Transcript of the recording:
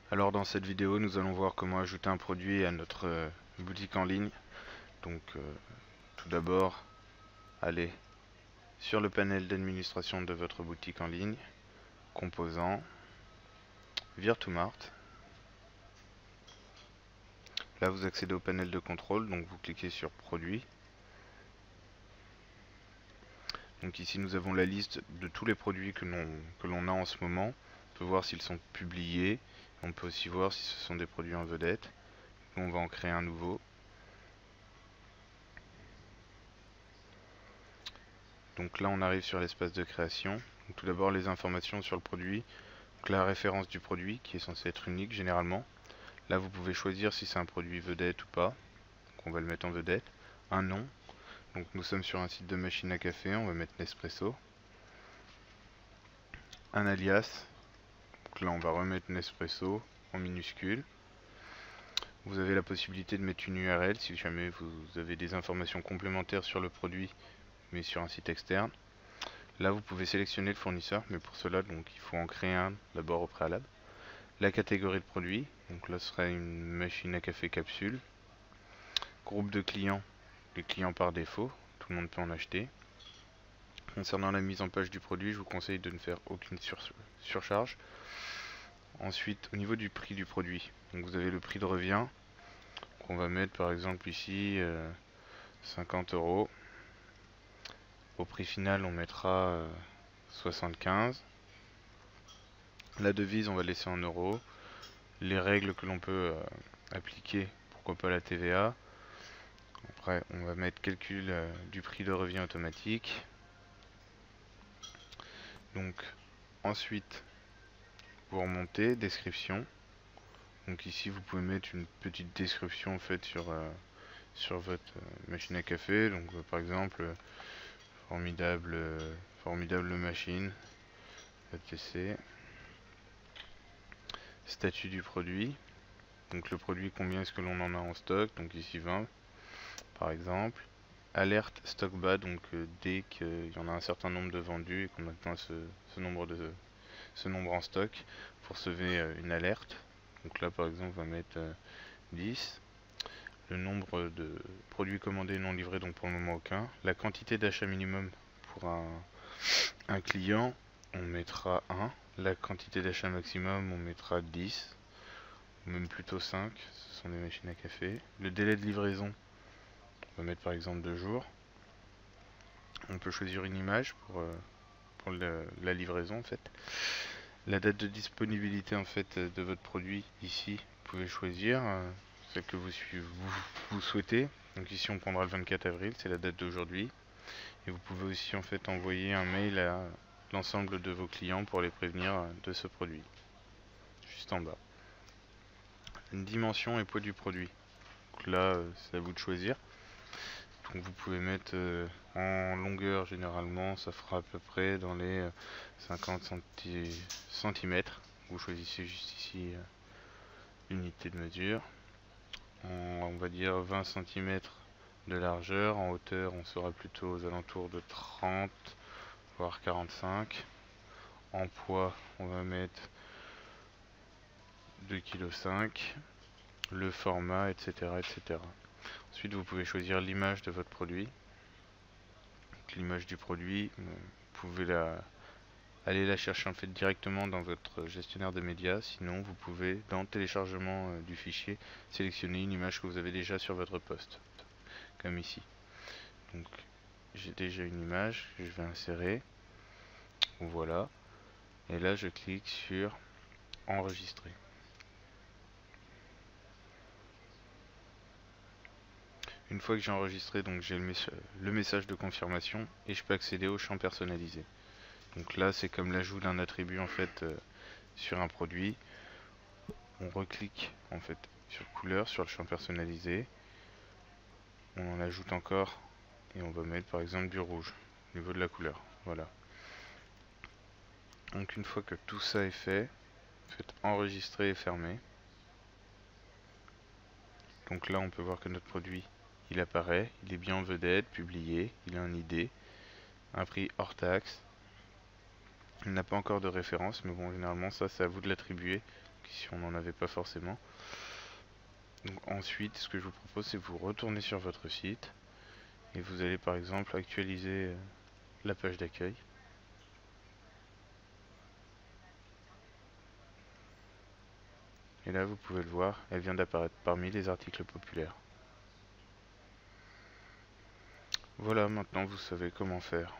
Alors dans cette vidéo, nous allons voir comment ajouter un produit à notre boutique en ligne. Donc tout d'abord, allez sur le panel d'administration de votre boutique en ligne, composants, Virtumart. Là vous accédez au panel de contrôle, donc vous cliquez sur produits. Donc ici nous avons la liste de tous les produits que l'on a en ce moment. On peut voir s'ils sont publiés. On peut aussi voir si ce sont des produits en vedette. On va en créer un nouveau. Donc là on arrive sur l'espace de création. Donc, tout d'abord les informations sur le produit. Donc, la référence du produit qui est censée être unique généralement. Là vous pouvez choisir si c'est un produit vedette ou pas. Donc on va le mettre en vedette. Un nom. Donc nous sommes sur un site de machine à café, on va mettre Nespresso. Un alias. Donc là on va remettre Nespresso en minuscule. Vous avez la possibilité de mettre une URL si jamais vous avez des informations complémentaires sur le produit mais sur un site externe. Là vous pouvez sélectionner le fournisseur, mais pour cela donc il faut en créer un d'abord au préalable. La catégorie de produit, donc là ce serait une machine à café capsule. Groupe de clients, les clients par défaut, tout le monde peut en acheter. Concernant la mise en page du produit, je vous conseille de ne faire aucune surcharge. Ensuite, au niveau du prix du produit, donc vous avez le prix de revient, qu'on va mettre par exemple ici 50 €. Au prix final, on mettra 75. La devise, on va laisser en euros. Les règles que l'on peut appliquer, pourquoi pas la TVA. Après, on va mettre calcul du prix de revient automatique. Donc, ensuite, vous remontez, description. Donc ici, vous pouvez mettre une petite description en fait sur votre machine à café. Donc, par exemple, formidable machine, etc. Statut du produit. Donc le produit, combien est-ce que l'on en a en stock. Donc ici 20 par exemple. Alerte stock bas, donc dès qu'il y en a un certain nombre de vendus et qu'on atteint ce nombre en stock, vous recevez une alerte. Donc là par exemple on va mettre 10. Le nombre de produits commandés non livrés, donc pour le moment aucun. La quantité d'achat minimum pour un client, on mettra 1. La quantité d'achat maximum, on mettra 10. Ou même plutôt 5, ce sont des machines à café. Le délai de livraison, on va mettre par exemple 2 jours. On peut choisir une image pour la livraison en fait. La date de disponibilité en fait de votre produit, ici, vous pouvez choisir celle que vous souhaitez. Donc ici on prendra le 24 avril, c'est la date d'aujourd'hui. Et vous pouvez aussi en fait envoyer un mail à l'ensemble de vos clients pour les prévenir de ce produit. Juste en bas. Une dimension et poids du produit. Donc là, c'est à vous de choisir. Donc vous pouvez mettre en longueur généralement, ça fera à peu près dans les 50 cm. Vous choisissez juste ici l'unité de mesure. On va dire 20 cm de largeur. En hauteur, on sera plutôt aux alentours de 30 voire 45. En poids, on va mettre 2,5 kg. Le format, etc., etc. Ensuite, vous pouvez choisir l'image de votre produit. L'image du produit, vous pouvez aller la chercher en fait directement dans votre gestionnaire de médias. Sinon, vous pouvez, dans le téléchargement du fichier, sélectionner une image que vous avez déjà sur votre poste, comme ici. Donc, j'ai déjà une image que je vais insérer. Voilà. Et là, je clique sur enregistrer. Une fois que j'ai enregistré, donc j'ai le message de confirmation et je peux accéder au champ personnalisé. Donc là, c'est comme l'ajout d'un attribut en fait sur un produit. On reclique en fait sur couleur, sur le champ personnalisé. On en ajoute encore et on va mettre par exemple du rouge au niveau de la couleur. Voilà. Donc une fois que tout ça est fait, faites enregistrer et fermer. Donc là, on peut voir que notre produit il apparaît, il est bien en vedette, publié, il a un ID, un prix hors taxe. Il n'a pas encore de référence, mais bon, généralement ça c'est à vous de l'attribuer. qu'ici on n'en avait pas forcément. Donc ensuite, ce que je vous propose, c'est que vous retournez sur votre site et vous allez par exemple actualiser la page d'accueil. Et là, vous pouvez le voir, elle vient d'apparaître parmi les articles populaires. Voilà, maintenant vous savez comment faire.